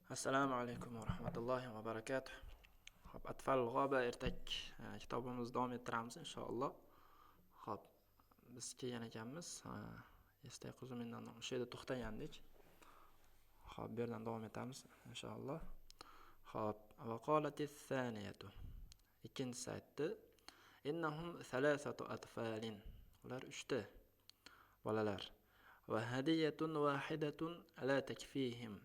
Assalomu alaykum va rahmatullohi va barakatuh. Hop, Atfal g'oba ertak kitobimizni davom ettiramiz inshaalloh. Hop, biz kelgan ekanmiz. Esday quzumindan o'sha yerda to'xtagandik. Hop, bu yerdan davom etamiz inshaalloh. Hop, va qolatis saniyatu. Ikkinchisi aytdi: "Innahum thalathatu atfalin." Ular 3 ta bolalar. Va hadiyatun wahidatun la takfihim.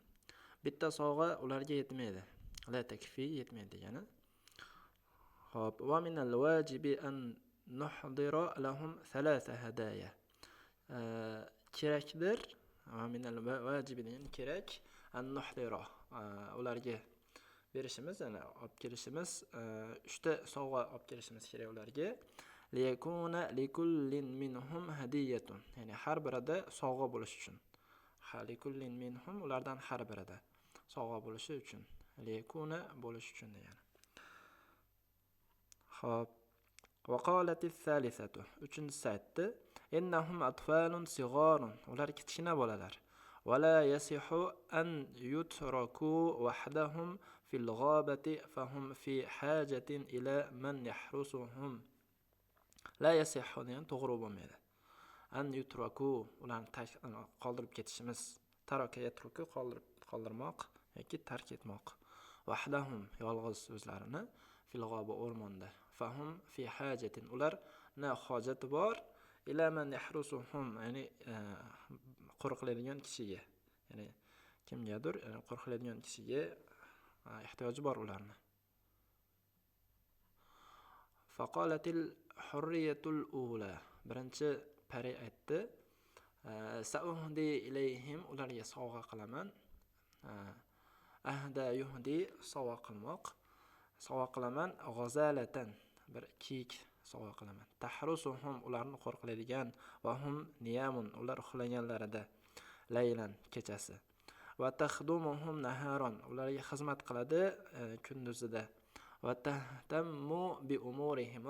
Bitta sovg'a ularga yetmaydi. La takfi yetmaydi degani. Hop, va min al-wajibi an nuhdira lahum thalatha hadaya. Kerakdir, va min al-wajibi degani kerak, an nuhdira. Ularga berishimiz, ya'ni olib kelishimiz, 3 ta sovg'a olib kelishimiz kerak ularga. Liyakuna likullin minhum hadiyatun. Ya'ni har birida sovg'a bo'lish uchun. Halikullin minhum ulardan har birida sovg'a bo'lishi uchun. Liyakuna bo'lish uchun degani. Hop. Va qolatis salisatu. Uchinchisi aytdi: "Innahum atfalun sigharun." Ular kichkina bolalar. Va la yasihu an yutraku wahdahum fil ghabati fahum fi hajatin ila man yahrusuhum. La yasihu degan to'g'ri bo'lmaydi. An yutraku ularni qoldirib ketishimiz. Taraka yatruku qoldirmoq yoki tark etmoq. Wahdahum yolg'iz o'zlarini fil g'oba o'rmonda. Fahum fi hajatin ular na hojati bor ila man yahrusuhum, ya'ni qo'riqlaydigan kishiga, ya'ni kimgadir qo'riqlaydigan kishiga ehtiyoji bor ularni. Faqalatil hurriyatul ula. Birinchi pari aytdi: "Sa'uhdi ilayhim." Ularga sovg'a qilaman. Ahda yuhdi sovg'a qilmoq. Sovg'a qilaman g'azalatan, bir kiyik sovg'a qilaman. Tahrusuhum ularni qo'riqlaydigan, va hum niyamun ular uxlaganlarida, laylan kechasi. Va takhdumuhum naharon ularga xizmat qiladi kunduzida. Va tahtammu bi umurihim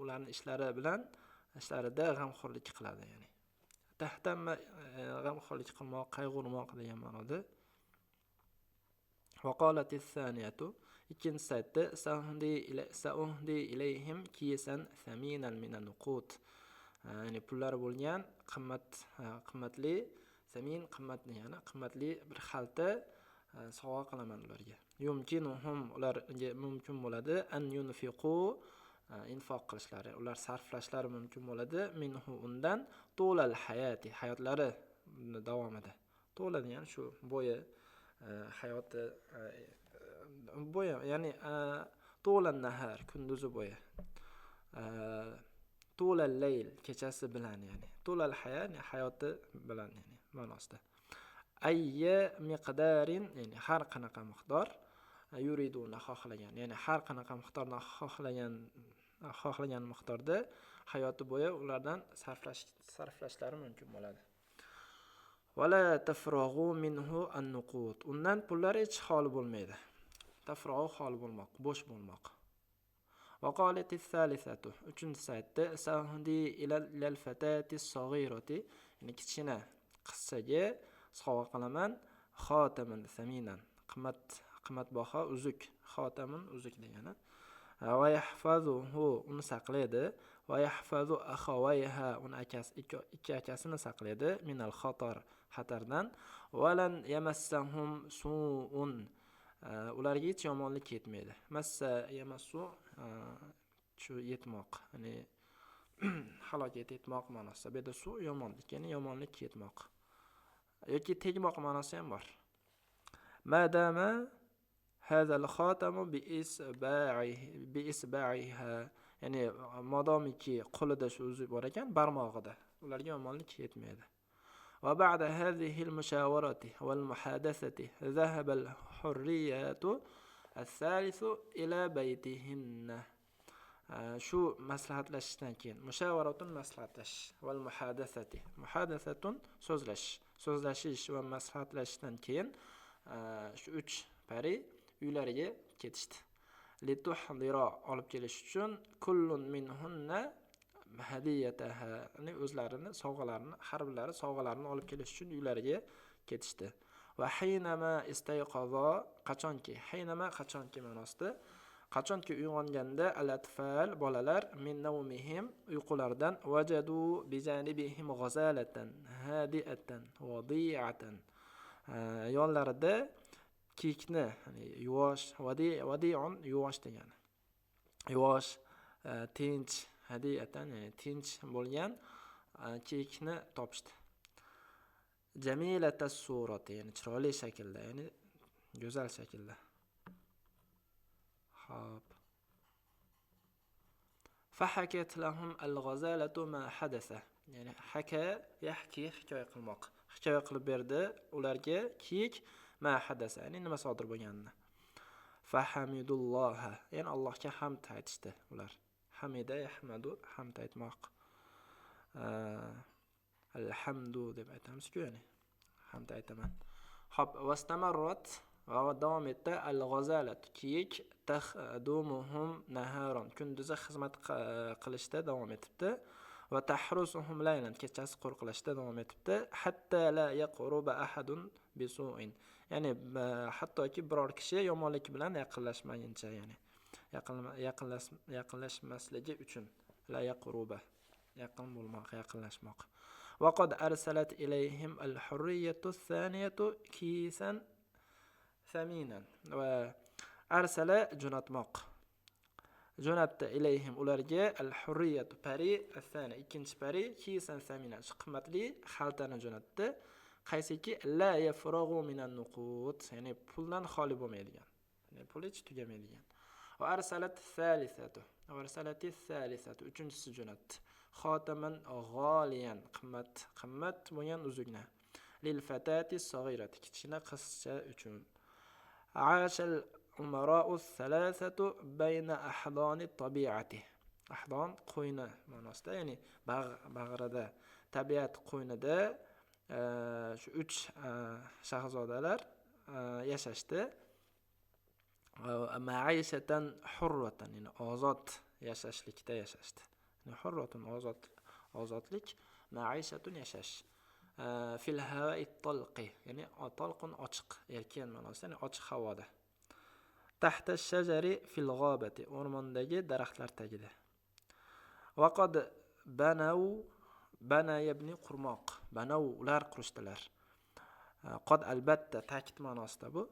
ularning ishlarida g'amxo'rlik qiladi, ya'ni. Tahtamma g'amxo'rlik qilmoq, qayg'urmoq degan ma'noda. Va qolatis saniyatu. Ikkinchisi aytdi: "Sa'uhdi ilayhim kisan thaminan minan nuqut." Ya'ni pullari bo'lgan qimmatli, samin qimmatli, ya'ni qimmatli bir xalta sovg'a qilaman ularga. Yumkinuhum ularga mumkin bo'ladi an yunfiqu infoq qilishlari, ular sarflashlari mumkin bo'ladi minhu undan to'lal hayati hayotlari davomida. To'la degani shu bo'yi hayoti bo'yi, ya'ni to'lan nahar kunduzi bo'yi. To'lal layl kechasi bilan, ya'ni to'lal hayat hayoti bilan, ya'ni ma'nosida. Ayya miqdarin, ya'ni har qanaqa miqdor, yuriduna xohlagan, ya'ni har qanaqa miqdorni xohlagan miqdorda hayoti bo'yi ulardan sarflashlari mumkin bo'ladi. Wala tafraghu minhu an-nuqut. Undan pullar hech hol bo'lmaydi. Tafraghu hol bo'lmoq, bo'sh bo'lmoq. Va qolatis salisatu. Uchinchisi aytdi: "Sahdi ila al-fatati as-saghirati." Ya'ni kichkina qizchaga sovg'a qilaman xotaman saminan. Qimmatbaho uzuk. Xotamun uzuk degani. Va yahfazuhu uni saqlaydi. Va yahfazu akhawayha uni ikki akasini saqlaydi minal xatar xatardan. Va lan yamassahum su'un. Ularga hech yomonlik yetmaydi. Massa yamassu shu yetmoq, ya'ni halokat etmoq ma'nosida. Bu yerda suv yomonlik, ya'ni yomonlik yetmoq. Yoki tegmoq ma'nosi ham bor. Madama hadal khatamu bi isba'iha, ya'ni modomiki qo'lida shu uzuk bor ekan, barmog'ida, ularga yomonlik yetmaydi. Va ba'da hadhihi al-mushawarati wal muhadathati dhahaba al-hurriyatu as-salisu ila baytihinna. Shu maslahatlashishdan keyin mushawaratun maslahatlash wal muhadathati. Muhadathatun so'zlashish va maslahatlashishdan keyin shu 3 pari uylariga ketishdi. Lituhdira olib kelish uchun kullun minhunna hadiyataha, ya'ni o'zlarini sovg'alarini, har birlari sovg'alarini olib kelish uchun uylariga ketishdi. va haynama istayqaza qachonki ma'nosida qachonki uyg'onganda al-atfal bolalar min nawmihim uyqularidan wajadu bi janibihim ghazalatan hadi'atan wadi'atan yonlarida kiyikni yuvosh vadi'un yuvosh degani yuvosh tinch hadi'atan tinch bo'lgan kiyikni topishdi. Jamilatas surati chiroyli shaklda go'zal shaklda. Xo'p. Fahakat lahum al-ghazalatu ma hadasa. Yahki hikoya qilmoq. Hikoya qilib berdi ularga kiyik ma hadasa, nima sodir bo'lganini. Fahamidulloha, Allohga hamd aytishdi ular. Hamida yahmadu, hamd aytmoq. Alhamdu deb aytamiz-ku, hamd aytaman. Xo'p, vastamarrat va davom etdi al-ghazalat kiyik tahdumuhum naharon kunduzi xizmat qilishda davom etibdi va tahrusuhum laylan kechasi qo'riqlashda davom etibdi hatta la yaqruba ahadun bisu'in hattoki biror kishi yomonlik bilan yaqinlashmaguncha yaqinlashmasligi uchun la yaqruba yaqinlashmoq وقد أرسلت إليهم الحرية الثانية كيسا ثمينا وأرسل جنات إليهم ularga الحرية pari الثانية ikkinchi pari كيسا ثمينا qimmatli xaltani jo'natdi qaysiki la yafraghu minan nuqud puldan xoli bo'lmaydigan pul hech tugamaydigan وأرسلت الثالثة uchinchisi jo'natdi xotaman g'oliyan qimmat bo'lgan uzukni lil fatati sag'irati kichkina qizcha uchun ashal umara'u thalathatu bayna ahdoni tabiati ahdon qo'yni ma'nosida bag'rida tabiat qo'ynida shu 3 shahzodalar yashashdi ma'ishatan hurratan ozod yashashlikda yashashdi hurratun ozodlik ma'ishatun yashash fil hawa'i talqi talqun ochiq erkin ma'nosida ochiq havoda tahta shajari fil g'obati o'rmondagi daraxtlar tagida vaqad bana yabni qurmoq ular qurishdilar qad albatta ta'kid ma'nosida bu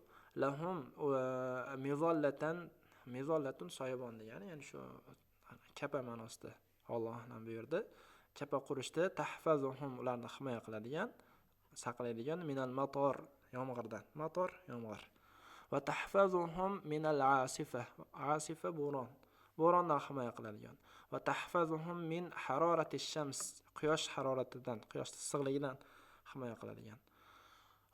lahum mizollatun soyabon degani shu kapa ma'nosida Alloh ham buyurdi kapa qurishdi tahfazuhum ularni himoya qiladigan saqlaydigan minal mator yomg'irdan yomg'ir va tahfazuhum minal asifa bo'rondan himoya qiladigan va tahfazuhum min harorati shams quyosh haroratidan quyosh issiqligidan himoya qiladigan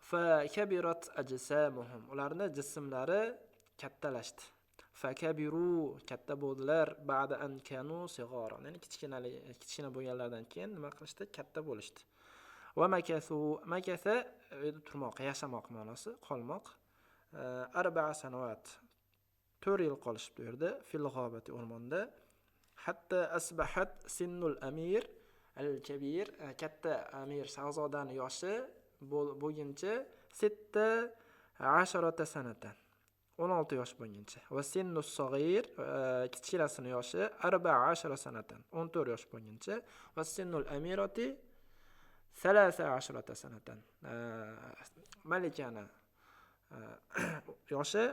fa kabirat ajsamuhum ularning jismlari kattalashdi fakabiru katta bo'ldilar ba'da an kanu sig'ara kichkina bo'lganlardan keyin nima qilishdi katta bo'lishdi va makasa turmoq yashamoq ma'nosi qolmoq 4 sanovat 4 yil qolishib turdi fil g'obati o'rmonda hatta asbahat sinnul amir al-kabir katta amir shahzodani yoshi bo'lguncha 16 sanatan 16 yosh bo'lguncha va sinnus sag'ir kichkinasini yoshi 14 sanatan 14 yosh bo'lguncha va sinnul amirati 13 sanatan malikani yoshi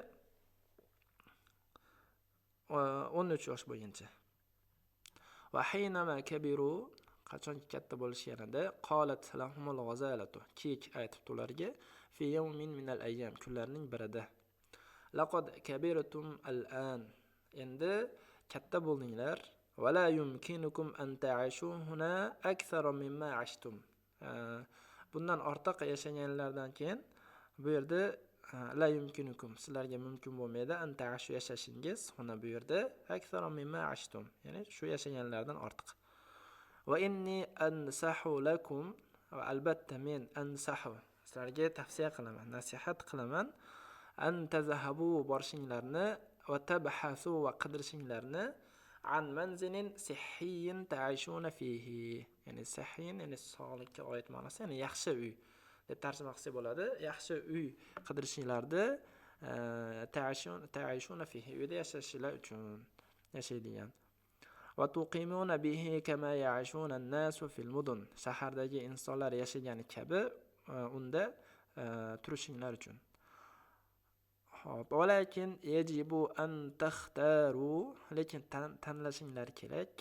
13 yosh bo'lguncha va haynama kabiru qachonki katta bo'lishganida qolat lahumul g'azalatu kiyik aytibdi ularga fi yawmin minal ayyam kunlarning birida laqad kabirtum al'an endi katta bo'ldinglar va la yumkinukum an ta'ishu huna akthara mimma ashtum bundan ortiq yashaganlardan keyin bu yerda la yumkinukum sizlarga mumkin bo'lmaydi an ta'ishu yashashingiz huna bu yerda akthara mimma ashtum shu yashaganlardan ortiq va inni ansahu lakum va albatta men ansahu sizlarga tavsiya qilaman nasihat qilaman an tazhabu borishinglarni va tabhasu va qidirishinglarni an manzilin sihhiyyin ta'ishuna fihi sihhiyyin sog'likka oid ma'nosi yaxshi uy deb tarjima qilsa bo'ladi. Yaxshi uy qidirishinglarni ta'ishuna fihi, uyda yashashinglar uchun yashaydigan. Va tuqimuna bihi kama ya'ishuna an-nasu fil mudun. Shahardagi insonlar yashagani kabi unda turishinglar uchun. Xo'p, walakin yajibu an takhtaru, lekin tanlashinglar kerak.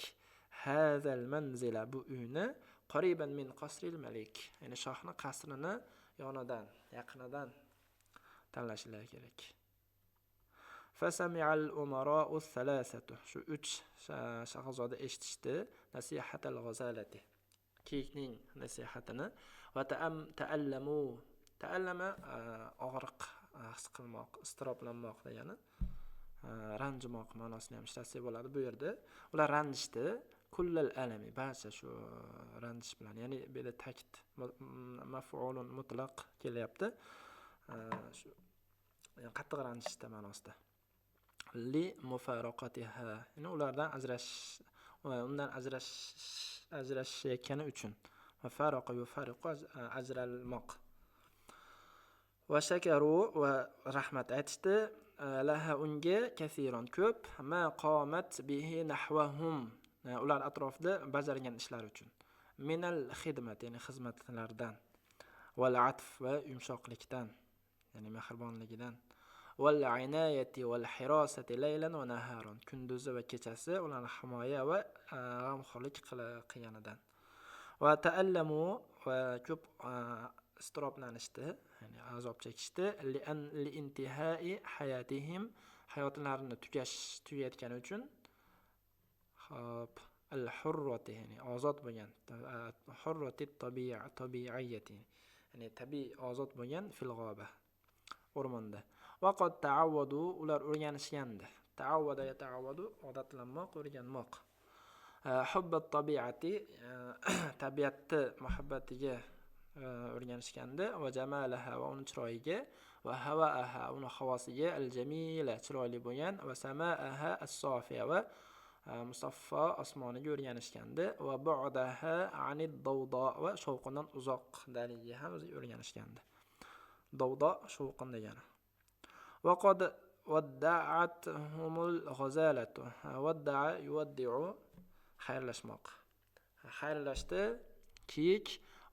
Hazal manzila, bu uyni qariban min qasril malik, ya'ni shohning qasrini yonidan, yaqinidan tanlashinglar kerak. Fasami'al umara'u thalathatu, shu 3 shahzoda eshitishdi nasihatal ghazalati, kiyikning nasihatini. Va ta'allama og'riq his qilmoq, istiroblanmoq degani, ranjimoq ma'nosini ham ishlatsa bo'ladi bu yerda. Ular ranjishdi, kullal alami, barcha shu ranjish bilan, ya'ni bu yerda ta'kid maf'ulun mutlaq kelyapti. Shu qattiq ranjishdi ma'nosida. Li mufaraqatiha, ya'ni ulardan undan ajrashayotgani uchun. Mufaraqa yufariqu, ajralmoq. Va shakaru, va rahmat aytishdi, laha unga kasiron ko'p, ma qomat bihi nahwahum, ular atrofida bajargan ishlar uchun. Minal xidmat, ya'ni xizmatlardan, val atf, va yumshoqlikdan, ya'ni mehribonligidan, val inayati val hirasati laylan va naharon, kunduzi va kechasi ularni himoya va g'amxo'rlik qilganidan. Va ta'allamu, va ko'p istiroblanishdi, ya'ni azob chekishdi, li intihai hayatihim, hayotlarini tugayotgani uchun. Xo'p, al-hurrati, ya'ni ozod bo'lgan, hurrati tabi'iyyati, ya'ni tabiiy ozod bo'lgan, fil g'oba, o'rmonda. Va qad ta'awwadu, ular o'rganishgandi. Ta'awwada yata'awwadu, odatlanmoq, o'rganmoq. Hubbat tabiati, tabiatni muhabbatiga o'rganishgandi. Va jamalaha, va uni chiroyiga. Va havaaha, uni havosiga. Al-jamila, chiroyli bo'lgan. Va samaaha as-sofiya, va musaffo osmoniga o'rganishgandi. Va bu'daha anid dawda, va shovqindan uzoqdaligiga ham o'rganishgandi. Dawda shovqin degani. Va qad wadda'athumul ghazalatu, wadda'a yuwaddi'u, xayrlashmoq, xayrlashdi kiyik.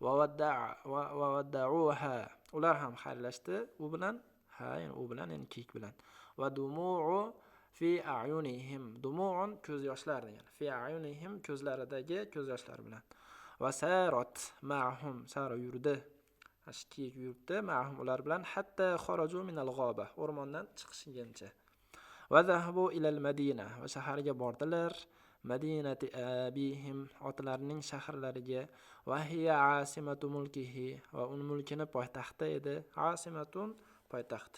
Va wadda'uha, ular ham xayrlashdi u bilan, ya'ni u bilan, ya'ni kiyik bilan. Va dumu'u fi a'yunihim, dumu'un ko'z yoshlar degani, fi a'yunihim ko'zlaridagi ko'z yoshlar bilan. Va sarat ma'hum, sara yurdi, kiyik yuribdi, ma'hum ular bilan, hatta kharaju minal g'oba, o'rmondan chiqishgancha. Va zahabu ilal madina, va shaharga bordilar. Madinati abihim, otalarining shaharlariga. Va hiya asimatu mulkihi, va uning mulkini poytaxti edi. Asimatun, poytaxt.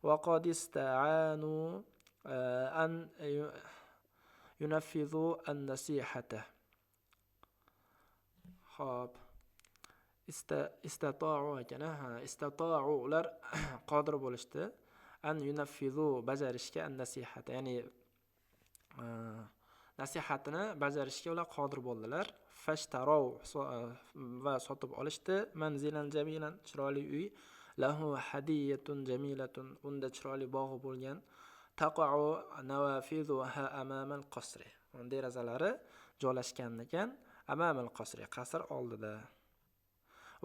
Va qad ista'anu an yunaffizu an-nasihata. Xo'p, istata'u, ular qodir bo'lishdi. An yunaffizu, bajarishga, an-nasihata, ya'ni nasihatini bajarishga ular qodir bo'ldilar. Fashtarau, va sotib olishdi. Manzilan jamilan, chiroyli uy. Lahu hadiyatun jamilatun, unda chiroyli bog'i bo'lgan. Taqa'u nawafizuha amama al-qasri, derazalari joylashgan ekan amama al-qasri, qasr oldida.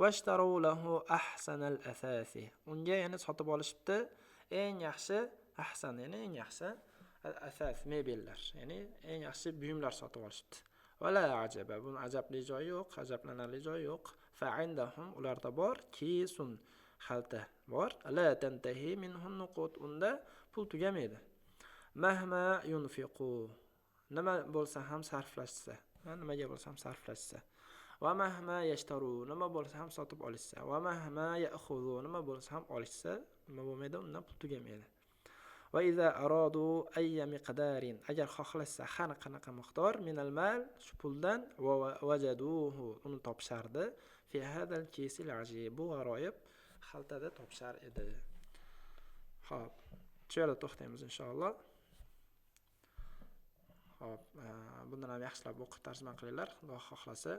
Vashtaru lahu ahsanal asasi, unga yana sotib olishibdi eng yaxshi, ahsan, ya'ni eng yaxshi asas, mebellar, ya'ni eng yaxshi buyumlar sotib olishibdi. Wala ajaba, buni ajabli joyi yo'q, ajablanarli joyi yo'q. Fa'indahum, ularda bor, kisun, xalta bor. La tantahi minhu nuqut, unda pul tugamaydi. Mahma yunfiqu, nima bo'lsa ham sarflashsa, nimaga bo'lsa ham sarflashsa. Va mahma yashtaru, nima bo'lsa ham sotib olishsa. Va mahma ya'khudhu, nima bo'lsa ham olishsa, nima bo'lmaydi, undan pul tugamaydi. Va iza aradu ayya miqdarin, agar xohlashsa har qanaqa miqdor minal mal, shu puldan, va wajaduhu, uni topishardi. Fi hadal kisil ajib, bu g'aroyib xaltada topishar edi. Xo'p, shu yerda to'xtaymiz inshaalloh. Xo'p, bundan ham yaxshilab o'qib tarjima qilinglar. Xudo xohlasa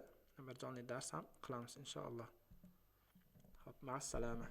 bir jonli dars ham qilamiz inshaalloh. Hop, ma'assalama.